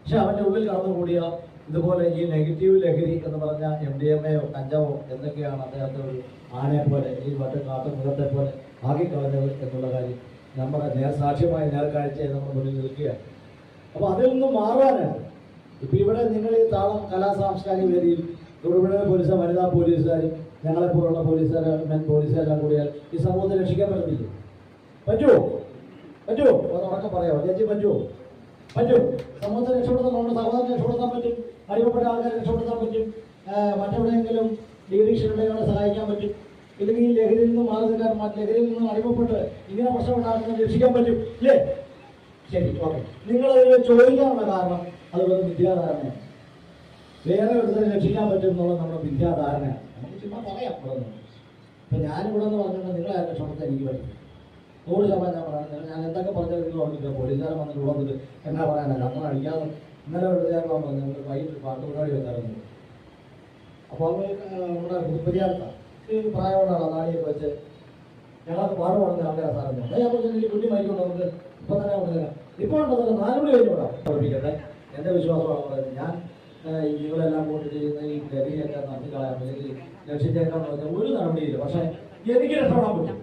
പക്ഷെ അവൻ്റെ ഉള്ളിൽ കടന്നുകൂടിയ ഇതുപോലെ ഈ നെഗറ്റീവ് ലഹരി എന്ന് പറഞ്ഞ MDMA കഞ്ചാവോ എന്തൊക്കെയാണ് അദ്ദേഹത്തെ ഒരു ആനയെ പോലെ ഈ കാട്ടുമൃഗത്തെ പോലെ ആക്കിക്കളഞ്ഞത് എന്നുള്ള കാര്യം നമ്മുടെ നേർസാക്ഷ്യമായ നേർക്കാഴ്ചയെ നമ്മുടെ മുന്നിൽ നിൽക്കുകയാണ്. അപ്പോൾ അതിൽ നിന്നും മാറാനാണ് ഇപ്പം ഇവിടെ നിങ്ങൾ ഈ താളം കലാസാംസ്കാരിക വേദിയിൽ ഇവിടെ പോലീസ് വനിതാ പോലീസുകാരും ഞങ്ങളെപ്പോലുള്ള പോലീസുകാർ പോലീസുകാരെല്ലാം കൂടിയാൽ ഈ സമൂഹത്തെ രക്ഷിക്കാൻ പറ്റത്തില്ലേ? പറ്റുമോ? ഒന്ന് ഉറക്കം പറയാമോ ചേച്ചി? പറ്റും. സമൂഹത്തെ രക്ഷപ്പെടുത്താൻ നമ്മുടെ സഹോദരനെ രക്ഷപ്പെടുത്താൻ പറ്റും, അടിമപ്പെട്ട ആൾക്കാരെ രക്ഷപ്പെടുത്താൻ പറ്റും, മറ്റെവിടെയെങ്കിലും ഡിഗ്രീഷനുകളെ സഹായിക്കാൻ പറ്റും. ഇല്ലെങ്കിൽ ലഹരിയിൽ നിന്നും മാറി നിൽക്കാൻ ലഹരിയിൽ നിന്നും അടിമപ്പെട്ട് ഇങ്ങനെ പ്രശ്നം ഉണ്ടാക്കുന്നത് രക്ഷിക്കാൻ പറ്റും അല്ലേ? ശരി, ഓക്കെ. നിങ്ങളതിൽ ചോദിക്കാനുള്ള കാരണം അത് വെറും വിദ്യാധാരണയാണ്. വേറെ ഒരുത്തരെ രക്ഷിക്കാൻ പറ്റും എന്നുള്ളത് നമ്മുടെ വിദ്യാധാരണയാണ്. നമുക്ക് ചുമ്മാ പറയാം ഇവിടെ നിന്ന്. ഇപ്പം ഞാനിവിടെ നിന്ന് പറഞ്ഞിട്ട് നിങ്ങളെ രക്ഷപ്പെടുത്താൻ എനിക്ക് പറ്റും 100% ഞാൻ പറയാം. ഞാൻ എന്തൊക്കെ പറഞ്ഞാൽ നിങ്ങൾ ഓർമ്മിക്കുക. പോലീസുകാരൻ വന്നിട്ട് വന്നിട്ട് എന്നാ പറയാനല്ല അങ്ങനെ അടിക്കാതെ ഇന്നലെ എഴുതിയാൽ പറഞ്ഞു ഞങ്ങൾ വൈകിട്ട് പാട്ടുപരിപാടി വെച്ചായിരുന്നു. അപ്പോൾ അവർ നമ്മുടെ പുതുപ്പരിയാർത്ത പ്രായമുള്ള നാടിയൊക്കെ വെച്ച് ഞങ്ങൾക്ക് പാട് പാടുന്ന ആൾക്കാരെ സാറിഞ്ഞു ഞാൻ പറഞ്ഞു കുട്ടി മരിക്കുന്നുണ്ട് നമുക്ക് ഇപ്പം തന്നെ കൊണ്ടുതരാം. ഇപ്പോൾ ഉണ്ടെന്നല്ല 4 മണി കഴിഞ്ഞൂടാ പഠിപ്പിക്കട്ടെ. എൻ്റെ വിശ്വാസമാണ് പറയുന്നത്. ഞാൻ നിങ്ങളെല്ലാം കൂട്ടി ചെയ്യുന്ന ഈ ഗതിയൊക്കെ നടത്തിക്കളയാം അല്ലെങ്കിൽ രക്ഷിച്ചേക്കാന്ന് പറഞ്ഞാൽ ഒരു നടപടിയില്ല. പക്ഷേ എനിക്ക് രക്ഷപ്പെടാൻ പറ്റും.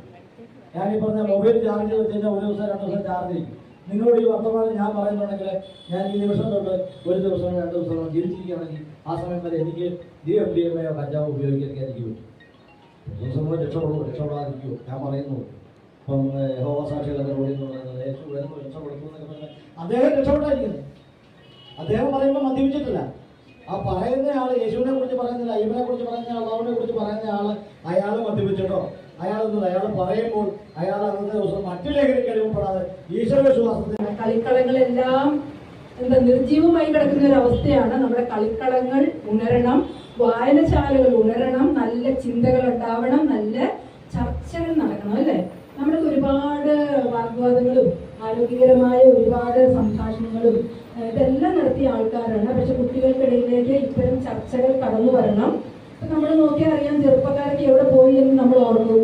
ഞാനീ പറഞ്ഞ മൊബൈൽ ചാർജ് ചെയ്ത് വെച്ച് കഴിഞ്ഞാൽ 1 ദിവസം 2 ദിവസം ചാർജ് ചെയ്യും. നിങ്ങളോട് ഈ വർത്തമാനം ഞാൻ പറയുന്നുണ്ടെങ്കിൽ ഞാൻ ഈ നിമിഷം തൊട്ട് 1 ദിവസം 2 ദിവസം ജീവിച്ചിരിക്കുകയാണെങ്കിൽ ആ സമയം വരെ എനിക്ക് MDMA കഞ്ചാവ് ഉപയോഗിക്കാൻ എനിക്ക് പറ്റും. ദിവസം രക്ഷപ്പെടാതിരിക്കുമോ ഞാൻ പറയുന്നു. ഇപ്പം ഹോമസാക്ഷികളൊക്കെ കൂടി എന്ന് പറയുന്നത് യേശു വരുന്നു രക്ഷപ്പെടുന്നു എന്നൊക്കെ പറഞ്ഞാൽ അദ്ദേഹം രക്ഷപ്പെട്ടായിരിക്കുന്നത്. അദ്ദേഹം പറയുമ്പോൾ മദ്യപിച്ചിട്ടില്ല. ആ പറയുന്ന ആൾ യേശുവിനെ കുറിച്ച് പറയുന്നില്ല, അയ്യപ്പനെ കുറിച്ച് പറയുന്ന അള്ളാഹുവിനെ കുറിച്ച് പറയുന്ന ആള് അയാൾ മദ്യപിച്ചിട്ടോ അയാൾ പറയുമ്പോൾ അയാൾ അന്നത്തെ ദിവസം മറ്റു ലഹരിക്ക് അടിമപ്പെടാതെ ഈശ്വര വിശ്വാസത്തിന് കളിക്കളങ്ങളെല്ലാം നിർജീവമായി കിടക്കുന്ന ഒരു അവസ്ഥയാണ്. നമ്മുടെ കളിക്കളങ്ങൾ ഉണരണം, വായനശാലകൾ ഉണരണം, നല്ല ചിന്തകൾ ഉണ്ടാവണം, നല്ല ചർച്ചകൾ നടക്കണം അല്ലേ? നമ്മുടെ ഒരുപാട് വാഗ്വാദങ്ങളും ആരോഗ്യകരമായ ഒരുപാട് സംഭാഷണങ്ങളും ഇതെല്ലാം നടത്തിയ ആൾക്കാരാണ്. പക്ഷെ കുട്ടികൾക്കിടയിലേക്ക് ഇത്തരം ചർച്ചകൾ കടന്നു വരണം. നമ്മൾ നോക്കിയാൽ അറിയാം ചെറുപ്പക്കാരൊക്കെ എവിടെ പോയി എന്ന് നമ്മൾ ഓർക്കും.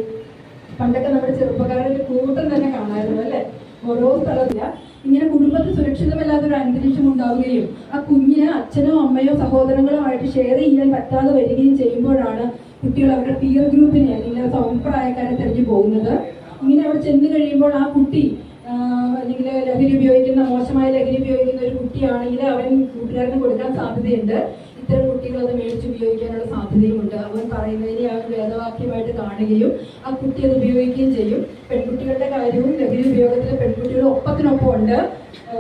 പണ്ടൊക്കെ നമ്മുടെ ചെറുപ്പക്കാരുടെ കൂട്ടം തന്നെ കാണായിരുന്നു അല്ലേ? ഓരോ സ്ഥലത്തില്ല ഇങ്ങനെ കുടുംബത്തിൽ സുരക്ഷിതമല്ലാത്തൊരു അന്തരീക്ഷം ഉണ്ടാവുകയും ആ കുഞ്ഞിന് അച്ഛനോ അമ്മയോ സഹോദരങ്ങളോ ആയിട്ട് ഷെയർ ചെയ്യാൻ പറ്റാതെ വരികയും ചെയ്യുമ്പോഴാണ് കുട്ടികൾ അവരുടെ പിയർ ഗ്രൂപ്പിനെ അല്ലെങ്കിൽ സമപ്രായക്കാരെ തെരഞ്ഞു പോകുന്നത്. ഇങ്ങനെ അവിടെ ചെന്ന് കഴിയുമ്പോൾ ആ കുട്ടി അല്ലെങ്കിൽ ലഹരി ഉപയോഗിക്കുന്ന മോശമായ ലഹരി ഉപയോഗിക്കുന്ന ഒരു കുട്ടിയാണെങ്കിൽ അവൻ കൂട്ടുകാരന് കൊടുക്കാൻ സാധ്യതയുണ്ട്. ഇത്തരം കുട്ടികൾ അത് മേടിച്ച് ഉപയോഗിക്കാനുള്ള സാധ്യതയുമുണ്ട്. അവൻ പറയുന്നതിനെ അവൻ വേദവാക്യമായിട്ട് കാണുകയും ആ കുട്ടി അത് ഉപയോഗിക്കുകയും ചെയ്യും. പെൺകുട്ടികളുടെ കാര്യവും ലഹരി ഉപയോഗത്തിലെ പെൺകുട്ടികൾ ഒപ്പത്തിനൊപ്പം ഉണ്ട്.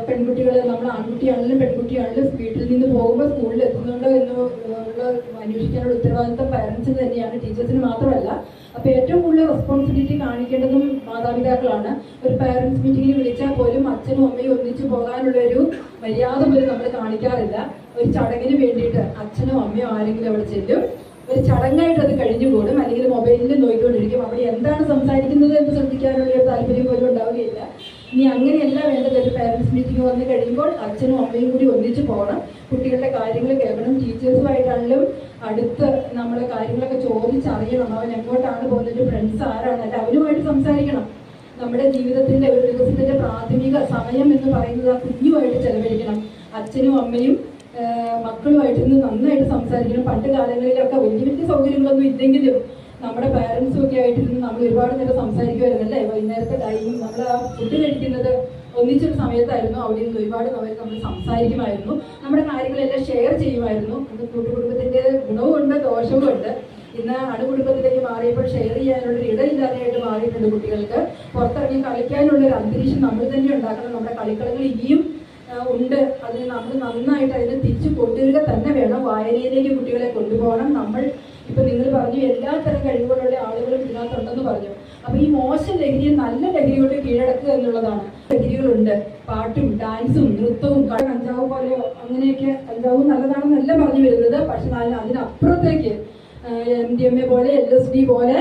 പെൺകുട്ടികൾ നമ്മൾ ആൺകുട്ടിയാണെങ്കിലും പെൺകുട്ടിയാണെങ്കിലും വീട്ടിൽ നിന്ന് പോകുമ്പോൾ സ്കൂളിൽ എത്തുന്നുണ്ടോ എന്നുള്ള അന്വേഷിക്കാനുള്ള ഉത്തരവാദിത്തം പാരൻസിന് തന്നെയാണ്, ടീച്ചേഴ്സിന് മാത്രമല്ല. അപ്പോൾ ഏറ്റവും കൂടുതൽ റെസ്പോൺസിബിലിറ്റി കാണിക്കേണ്ടതും മാതാപിതാക്കളാണ്. ഒരു പാരൻസ് മീറ്റിങ്ങിന് വിളിച്ചാൽ പോലും അച്ഛനും അമ്മയും ഒന്നിച്ചു പോകാനുള്ളൊരു മര്യാദ പോലും നമ്മൾ കാണിക്കാറില്ല. ഒരു ചടങ്ങിന് വേണ്ടിയിട്ട് അച്ഛനോ അമ്മയോ ആരെങ്കിലും അവിടെ ചെല്ലും, ഒരു ചടങ്ങായിട്ട് അത് കഴിഞ്ഞു കൂടും, അല്ലെങ്കിൽ മൊബൈലിൽ നോക്കിക്കൊണ്ടിരിക്കും. അവിടെ എന്താണ് സംസാരിക്കുന്നത് എന്ന് ശ്രദ്ധിക്കാനുള്ള ഒരു താല്പര്യം പോലും ഉണ്ടാവുകയില്ല. ഇനി അങ്ങനെയല്ല വേണ്ടത്. ഒരു പാരൻസ് മീറ്റിംഗ് വന്നു കഴിയുമ്പോൾ അച്ഛനും അമ്മയും കൂടി ഒന്നിച്ചു പോകണം, കുട്ടികളുടെ കാര്യങ്ങൾ കേൾക്കണം. ടീച്ചേഴ്സുമായിട്ടാണെങ്കിലും അടുത്ത് നമ്മളെ കാര്യങ്ങളൊക്കെ ചോദിച്ചറിയണം. അവൻ എങ്ങോട്ടാണ് പോകുന്നത്, ഫ്രണ്ട്സ് ആരാണ്, അല്ല അവനുമായിട്ട് സംസാരിക്കണം. നമ്മുടെ ജീവിതത്തിന്റെ ഒരു ദിവസത്തിന്റെ പ്രാഥമിക സമയം എന്ന് പറയുന്നത് ആ കുഞ്ഞുമായിട്ട് ചെലവഴിക്കണം. അച്ഛനും അമ്മയും മക്കളുമായിട്ട് ഇന്ന് നന്നായിട്ട് സംസാരിക്കണം. പണ്ട് കാലങ്ങളിലൊക്കെ വലിയ വലിയ സൗകര്യങ്ങളൊന്നും ഇല്ലെങ്കിലും നമ്മുടെ പാരൻസും ഒക്കെ ആയിട്ടിരുന്ന് നമ്മൾ ഒരുപാട് നേരം സംസാരിക്കുമായിരുന്നല്ലേ? വൈകുന്നേരത്തെ ടൈം നമ്മൾ ആ ഫുഡ് കഴിക്കുന്നത് ഒന്നിച്ചൊരു സമയത്തായിരുന്നു. അവിടെ നിന്ന് ഒരുപാട് നമ്മൾ സംസാരിക്കുമായിരുന്നു, നമ്മുടെ കാര്യങ്ങളെല്ലാം ഷെയർ ചെയ്യുമായിരുന്നു. അത് കൂട്ടുകുടുംബത്തിന്റെ ഗുണവും ഉണ്ട് ദോഷവും ഉണ്ട്. ഇന്ന് അണുകുടുംബത്തിലേക്ക് മാറിയപ്പോൾ ഷെയർ ചെയ്യാനുള്ള ഇടയില്ലാതെയായിട്ട് മാറിയിട്ടുണ്ട്. കുട്ടികൾക്ക് പുറത്തിറങ്ങി കളിക്കാനുള്ള ഒരു അന്തരീക്ഷം നമ്മൾ തന്നെ ഉണ്ടാക്കണം. നമ്മുടെ കളിക്കളങ്ങൾ ഇനിയും ഉണ്ട്. അതിന് നമ്മൾ നന്നായിട്ട് അതിനെ തിരിച്ചു കൊണ്ടുവരിക തന്നെ വേണം. വായനയിലേക്ക് കുട്ടികളെ കൊണ്ടുപോകണം. നമ്മൾ ഇപ്പൊ നിങ്ങൾ പറഞ്ഞു എല്ലാ തരം കഴിവുകളുള്ള ആളുകളും ഇതിനകത്തുണ്ടെന്ന് പറഞ്ഞു. അപ്പൊ ഈ മോശം ലഹരിയെ നല്ല ലഹരിയോട് കീഴടക്കുക എന്നുള്ളതാണ്. ലഹരികളുണ്ട്, പാട്ടും ഡാൻസും നൃത്തവും. കഞ്ചാവ് പോലെയോ അങ്ങനെയൊക്കെ, കഞ്ചാവും നല്ലതാണെന്നല്ല പറഞ്ഞു വരുന്നത്. പക്ഷെ അതിനപ്പുറത്തേക്ക് MDMA പോലെ LSD പോലെ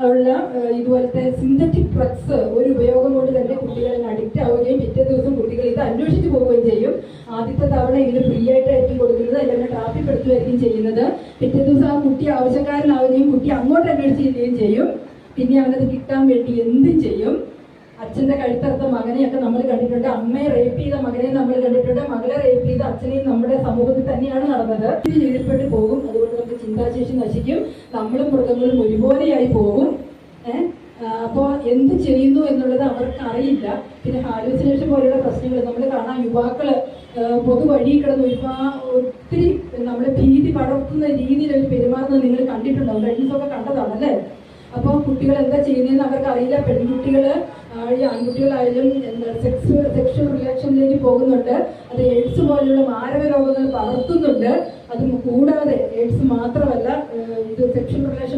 ഉള്ള ഇതുപോലത്തെ സിന്തറ്റിക് ഡ്രഗ്സ് ഒരു ഉപയോഗം കൊണ്ട് തന്നെ കുട്ടികൾ അഡിക്റ്റ് ആവുകയും പിറ്റേ ദിവസം കുട്ടികൾ ഇത് അന്വേഷിച്ച് പോവുകയും ചെയ്യും. ആദ്യത്തെ തവണ ഇതിന് ഫ്രീ ആയിട്ടായിരിക്കും കൊടുക്കുന്നത്, അല്ലെങ്കിൽ ട്രാഫിക് എടുത്തുമായിരിക്കും ചെയ്യുന്നത്. പിറ്റേ ദിവസം ആ കുട്ടി ആവശ്യക്കാരനാവുകയും കുട്ടി അങ്ങോട്ട് അന്വേഷിച്ച് ചെയ്യുകയും ചെയ്യും. പിന്നെ അവനത് കിട്ടാൻ വേണ്ടി എന്തും ചെയ്യും. അച്ഛന്റെ കഴുത്തറുത്ത മകനെയൊക്കെ നമ്മൾ കണ്ടിട്ടുണ്ട്, അമ്മയെ റേപ്പ് ചെയ്ത മകനെ നമ്മൾ കണ്ടിട്ടുണ്ട്, മകളെ റേപ്പ് ചെയ്ത അച്ഛനെയും നമ്മുടെ സമൂഹത്തിൽ തന്നെയാണ് നടന്നത്. ഇത് ചെയ്യപ്പെട്ട് പോകും. അതുകൊണ്ട് നമുക്ക് ചിന്താശേഷി നശിക്കും, നമ്മളും മൃഗങ്ങളും ഒരുപോലെയായി പോകും. അപ്പോൾ എന്ത് ചെയ്യുന്നു എന്നുള്ളത് അവർക്ക് അറിയില്ല. പിന്നെ ഹാലൂസിനേഷൻ പോലെയുള്ള പ്രശ്നങ്ങൾ നമ്മൾ കാണാം. യുവാക്കള് പൊതുവഴി കിടന്ന് ഒത്തിരി നമ്മളെ ഭീതി പടർത്തുന്ന രീതിയിൽ അവർ പെരുമാറുന്നത് നിങ്ങൾ കണ്ടിട്ടുണ്ടാവും. ഒക്കെ കണ്ടതാണ് അല്ലേ? അപ്പോൾ കുട്ടികൾ എന്താ ചെയ്യുന്നതെന്ന് അവർക്ക് അറിയില്ല. പെൺകുട്ടികള് ആൺകുട്ടികളായാലും സെക്ഷൽ റിലേഷനിലേക്ക് പോകുന്നുണ്ട്. അത് എയ്ഡ്സ് പോലുള്ള മാരക രോഗങ്ങൾ പകർത്തുന്നുണ്ട്. അതും കൂടാതെ എയ്ഡ്സ് മാത്രമല്ല, ഇത് സെക്ഷൽ റിലേഷൻ